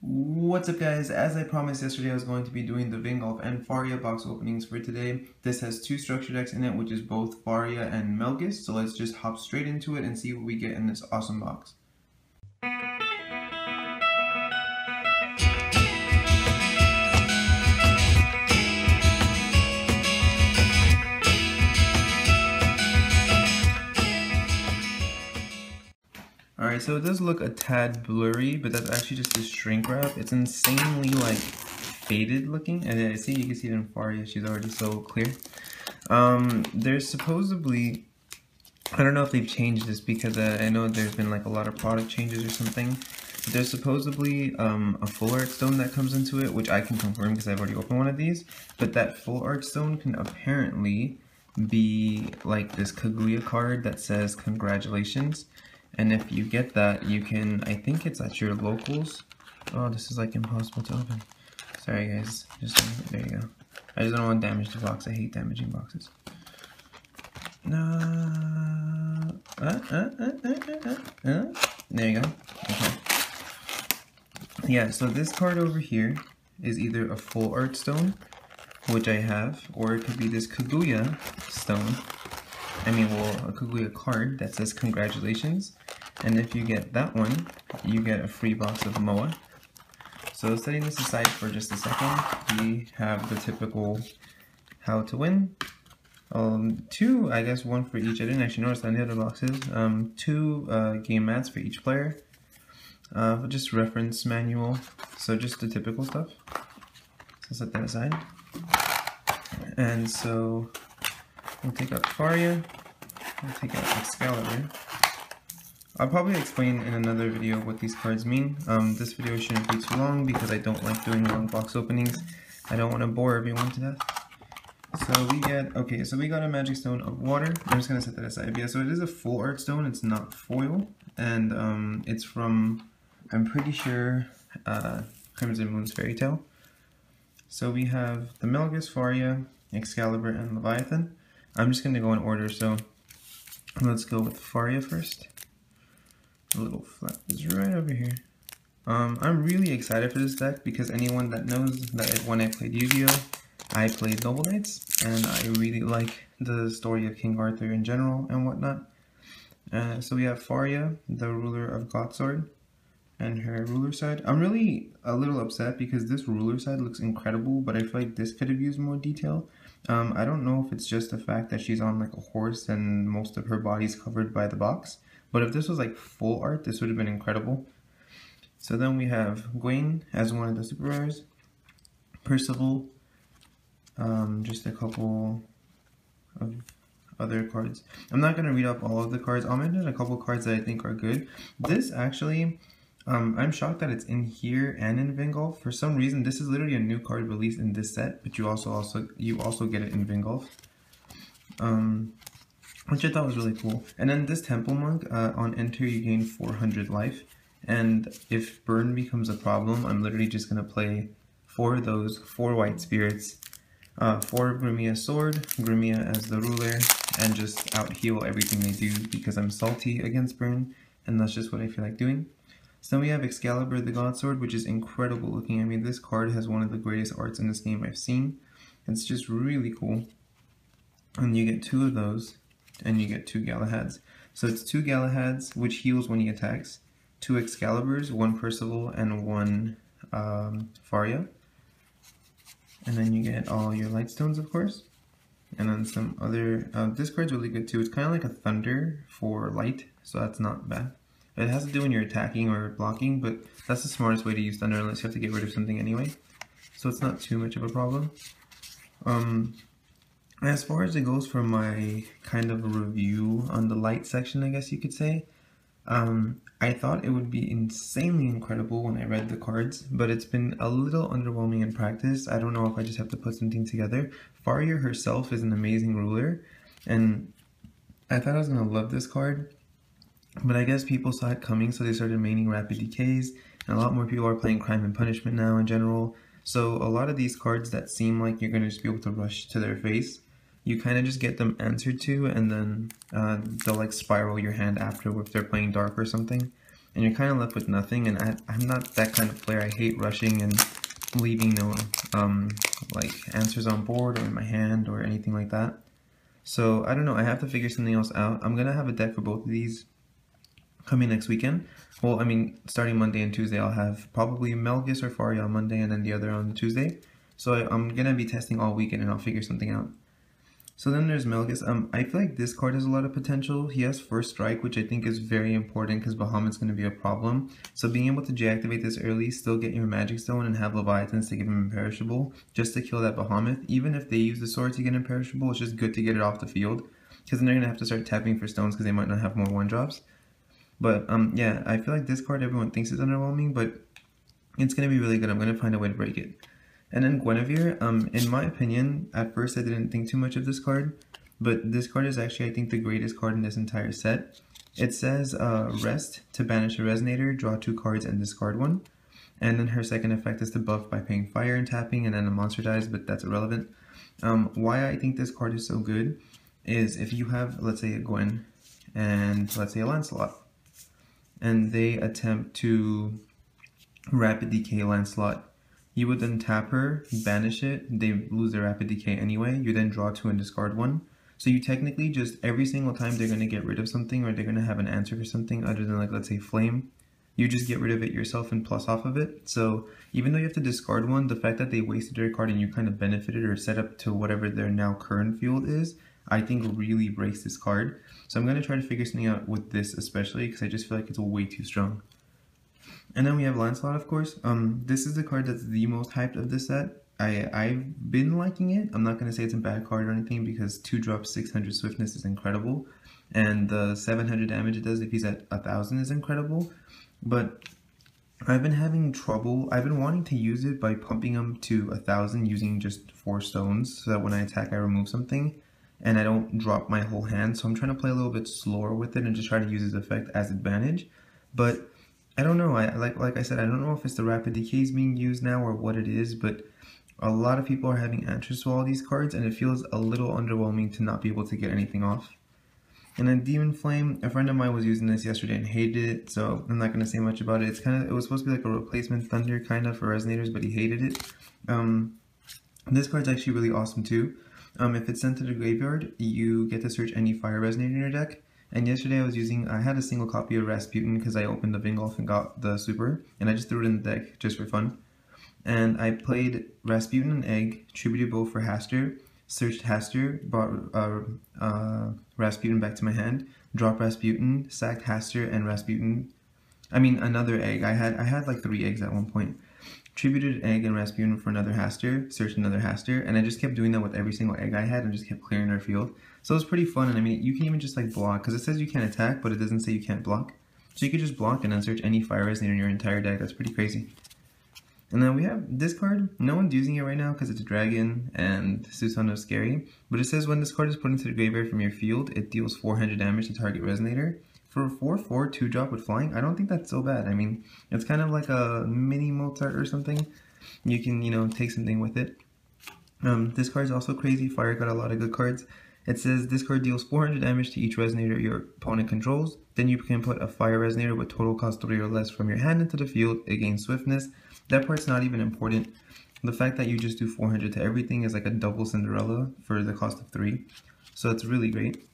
What's up guys, as I promised yesterday I was going to be doing the Vingolf and Faria box openings for today. This has two structure decks in it, which is both Faria and Melgis, so let's just hop straight into it and see what we get in this awesome box. Alright, so it does look a tad blurry, but that's actually just a shrink wrap. It's insanely faded looking, and I see you can see it in Faria, she's already so clear. There's supposedly, I don't know if they've changed this because I know there's been a lot of product changes or something. But there's supposedly a full art stone that comes into it, which I can confirm because I've already opened one of these. But that full art stone can apparently be like this Kaguya card that says congratulations. And if you get that, you can, I think it's at your locals. Oh, this is impossible to open. Sorry guys, there you go. I just don't want to damage the box, I hate damaging boxes. No. There you go. Okay. Yeah, so this card over here is either a full art stone, which I have, or it could be this Kaguya stone. A Kaguya card that says congratulations. And if you get that one, you get a free box of Moa. So setting this aside for just a second, we have the typical how to win. Two, I guess one for each. I didn't actually notice on the other boxes. Two game mats for each player. Just reference manual. So just the typical stuff. So set that aside. And so we'll take out Faria. We'll take out Excalibur. I'll probably explain in another video what these cards mean. This video shouldn't be too long because I don't like doing long box openings. I don't want to bore everyone to death. So we get, okay, so we got a magic stone of water. I'm just going to set that aside. Yeah, so it is a full art stone, it's not foil. And it's from, I'm pretty sure, Crimson Moon's Fairy Tale. So we have the Melgis, Faria, Excalibur, and Leviathan. I'm just going to go in order, so let's go with Faria first. The little flap is right over here. I'm really excited for this deck because anyone that knows that when I played Yu-Gi-Oh! I played Noble Knights, and I really like the story of King Arthur in general and whatnot. So we have Faria, the ruler of Godsword, and her ruler side. I'm really a little upset because this ruler side looks incredible, but I feel like this could have used more detail. I don't know if it's just the fact that she's on a horse and most of her body's covered by the box. But if this was full art, this would have been incredible. So then we have Gwaine as one of the super rares. Percival, just a couple of other cards. I'm not going to read up all of the cards. I'll mention a couple cards that I think are good. This actually, I'm shocked that it's in here and in Vingolf. For some reason, this is literally a new card released in this set, but you also get it in Vingolf. Which I thought was really cool. And then this Temple Monk, on enter you gain 400 life. And if burn becomes a problem, I'm literally just going to play 4 of those, 4 white spirits, 4 Grimea sword, Grimea as the ruler, and just out heal everything they do because I'm salty against burn, and that's just what I feel like doing. So then we have Excalibur the God Sword, which is incredible looking. I mean, this card has one of the greatest arts in this game I've seen. It's just really cool. And you get 2 of those. And you get 2 Galahads. So it's 2 Galahads, which heals when he attacks, 2 Excaliburs, 1 Percival, and 1 Faria. And then you get all your light stones, of course. And then some other, this card's really good too. It's kind of like a thunder for light, so that's not bad. It has to do when you're attacking or blocking, but that's the smartest way to use thunder unless you have to get rid of something anyway. So it's not too much of a problem. As far as it goes for my kind of review on the light section, I guess you could say, I thought it would be insanely incredible when I read the cards, but it's been a little underwhelming in practice. I don't know if I just have to put something together. Faria herself is an amazing ruler, and I thought I was going to love this card, but I guess people saw it coming, so they started maining Rapid Decays, and a lot more people are playing Crime and Punishment now in general. So a lot of these cards that seem like you're going to just be able to rush to their face, you kind of just get them answered to, and then they'll spiral your hand after if they're playing dark or something. and you're kind of left with nothing, and I'm not that kind of player. I hate rushing and leaving no like answers on board or in my hand or anything like that. So I don't know, I have to figure something else out. I'm gonna have a deck for both of these coming next weekend. Well, I mean, starting Monday and Tuesday, I'll have probably Melgus or Faria on Monday and then the other on Tuesday. So I'm gonna be testing all weekend and I'll figure something out. So then there's Melgus. I feel like this card has a lot of potential. He has First Strike, which I think is very important because Bahamut's going to be a problem. So being able to deactivate this early, still get your Magic Stone, and have Leviathans to give him Imperishable, just to kill that Bahamut. Even if they use the sword to get Imperishable, it's just good to get it off the field, because then they're going to have to start tapping for stones because they might not have more 1-drops. But yeah, I feel like this card everyone thinks is underwhelming, but it's going to be really good. I'm going to find a way to break it. And then Guinevere, in my opinion, at first I didn't think too much of this card, but this card is actually, I think, the greatest card in this entire set. It says Rest to banish a Resonator, draw 2 cards and discard 1. And then her second effect is to buff by paying fire and tapping, and then the monster dies, but that's irrelevant. Why I think this card is so good is if you have, let's say, a Gwen and let's say a Lancelot, and they attempt to Rapid Decay Lancelot, you would then tap her, banish it, they lose their Rapid Decay anyway, you then draw 2 and discard 1. So you technically just, every single time they're going to get rid of something, or they're going to have an answer for something other than, like, let's say Flame, you just get rid of it yourself and plus off of it. So even though you have to discard 1, the fact that they wasted their card and you kind of benefited or set up to whatever their now current field is, I think really breaks this card. So I'm going to try to figure something out with this especially, because I just feel like it's way too strong. And then we have Lancelot, of course. This is the card that's the most hyped of this set. I've been liking it. I'm not going to say it's a bad card or anything, because 2 drops 600 swiftness is incredible. And the 700 damage it does if he's at 1000 is incredible. But I've been having trouble. I've been wanting to use it by pumping him to 1000 using just 4 stones, so that when I attack I remove something and I don't drop my whole hand. So I'm trying to play a little bit slower with it and just try to use his effect as advantage. But I don't know, like I said, I don't know if it's the Rapid Decays being used now or what it is, but a lot of people are having answers to all these cards, and it feels a little underwhelming to not be able to get anything off. And then Demon Flame, a friend of mine was using this yesterday and hated it, so I'm not going to say much about it. It was supposed to be like a replacement Thunder kind of for Resonators, but he hated it. This card's actually really awesome too. If it's sent to the graveyard, you get to search any Fire Resonator in your deck. And yesterday I had a single copy of Rasputin because I opened the Vingolf and got the super, and I just threw it in the deck just for fun. And I played Rasputin and Egg, tributed both for Haster, searched Haster, brought Rasputin back to my hand, dropped Rasputin, sacked Haster and Rasputin. I mean another Egg. I had like 3 eggs at one point. Tributed Egg and Rasputin for another Haster, searched another Haster, and I just kept doing that with every single egg I had and just kept clearing our field. So it was pretty fun, and I mean, you can even just like block, because it says you can't attack, but it doesn't say you can't block. So you could just block and then search any Fire Resonator in your entire deck. That's pretty crazy. And then we have this card. No one's using it right now because it's a dragon and Susanoo is scary. But it says when this card is put into the graveyard from your field, it deals 400 damage to target Resonator. For a 4/4 2-drop with flying, I don't think that's so bad. I mean, it's kind of like a mini Mozart or something. You can, you know, take something with it. This card is also crazy. Fire got a lot of good cards. It says this card deals 400 damage to each Resonator your opponent controls. Then you can put a Fire Resonator with total cost 3 or less from your hand into the field. It gains swiftness. That part's not even important. The fact that you just do 400 to everything is like a double Cinderella for the cost of 3. So it's really great.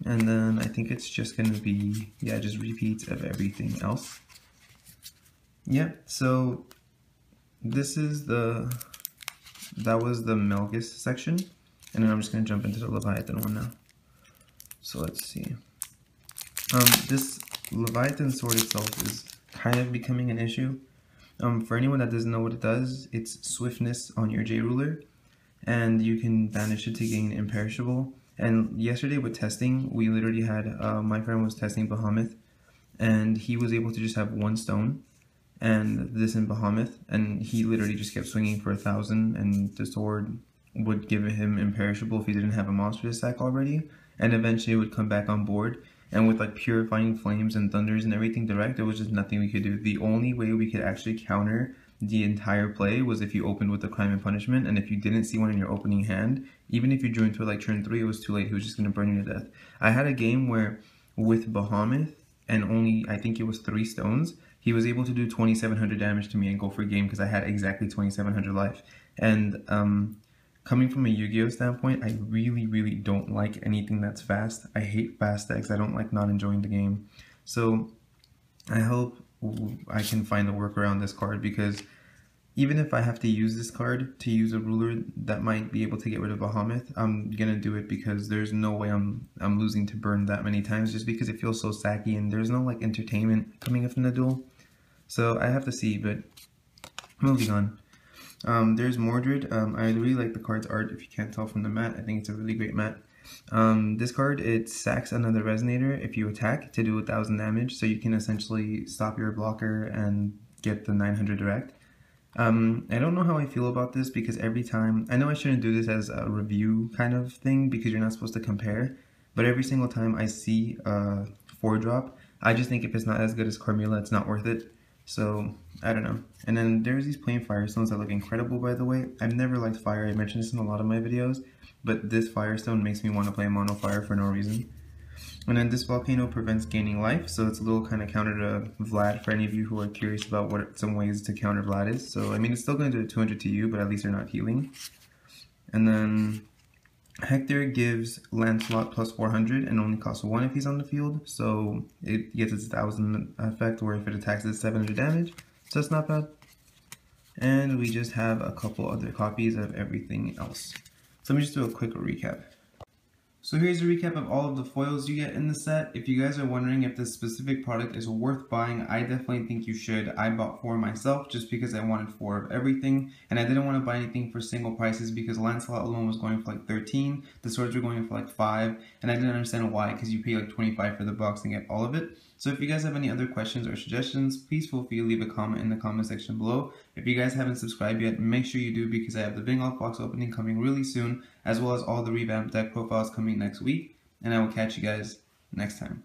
And then I think it's just going to be, yeah, just repeats of everything else. Yeah, so this is that was the Melgus section. And then I'm just going to jump into the Leviathan one now. So let's see. This Leviathan sword itself is kind of becoming an issue. For anyone that doesn't know what it does, it's swiftness on your J-Ruler, and you can banish it to gain Imperishable. And yesterday with testing, we literally had, my friend was testing Bahamut, and he was able to just have 1 stone, and this in Bahamut, and he literally just kept swinging for 1000, and the sword would give him Imperishable if he didn't have a monster to sack already, and eventually it would come back on board. And with like Purifying Flames and Thunders and everything direct, there was just nothing we could do. The only way we could actually counter the entire play was if you opened with the Crime and Punishment, and if you didn't see one in your opening hand, even if you drew into it like turn 3, it was too late. He was just going to burn you to death. I had a game where with Bahamut, and only, I think it was 3 stones, he was able to do 2700 damage to me and go for game because I had exactly 2700 life. And coming from a Yu-Gi-Oh standpoint, I really don't like anything that's fast. I hate fast decks. I don't like not enjoying the game. So I hope I can find a work around this card, because even if I have to use this card to use a ruler that might be able to get rid of Bahamut, I'm gonna do it, because there's no way I'm losing to burn that many times, just because it feels so sacky and there's no like entertainment coming up from the duel. So I have to see, but moving on. There's Mordred. I really like the card's art, if you can't tell from the mat. I think it's a really great mat. This card, it sacks another Resonator if you attack to do 1000 damage, so you can essentially stop your blocker and get the 900 direct. I don't know how I feel about this, because every time, I know I shouldn't do this as a review kind of thing because you're not supposed to compare, but every single time I see a 4-drop, I just think if it's not as good as Carmilla, it's not worth it. So, I don't know. And then there's these plain Firestones that look incredible, by the way. I've never liked fire, I mentioned this in a lot of my videos, but this Firestone makes me want to play Mono Fire for no reason. And then this Volcano prevents gaining life, so it's a little kind of counter to Vlad for any of you who are curious about what some ways to counter Vlad is. So, I mean, it's still going to do 200 to you, but at least you're not healing. And then Hector gives Lancelot plus 400 and only costs 1 if he's on the field, so it gets its 1000 effect, where if it attacks it's 700 damage, so it's not bad. And we just have a couple other copies of everything else. So let me just do a quick recap. So here's a recap of all of the foils you get in the set. If you guys are wondering if this specific product is worth buying, I definitely think you should. I bought 4 myself just because I wanted 4 of everything, and I didn't want to buy anything for single prices because Lancelot alone was going for like 13, the swords were going for like 5, and I didn't understand why, because you pay like 25 for the box and get all of it. So if you guys have any other questions or suggestions, please feel free to leave a comment in the comment section below. If you guys haven't subscribed yet, make sure you do, because I have the Bing Off box opening coming really soon, as well as all the revamped deck profiles coming next week, and I will catch you guys next time.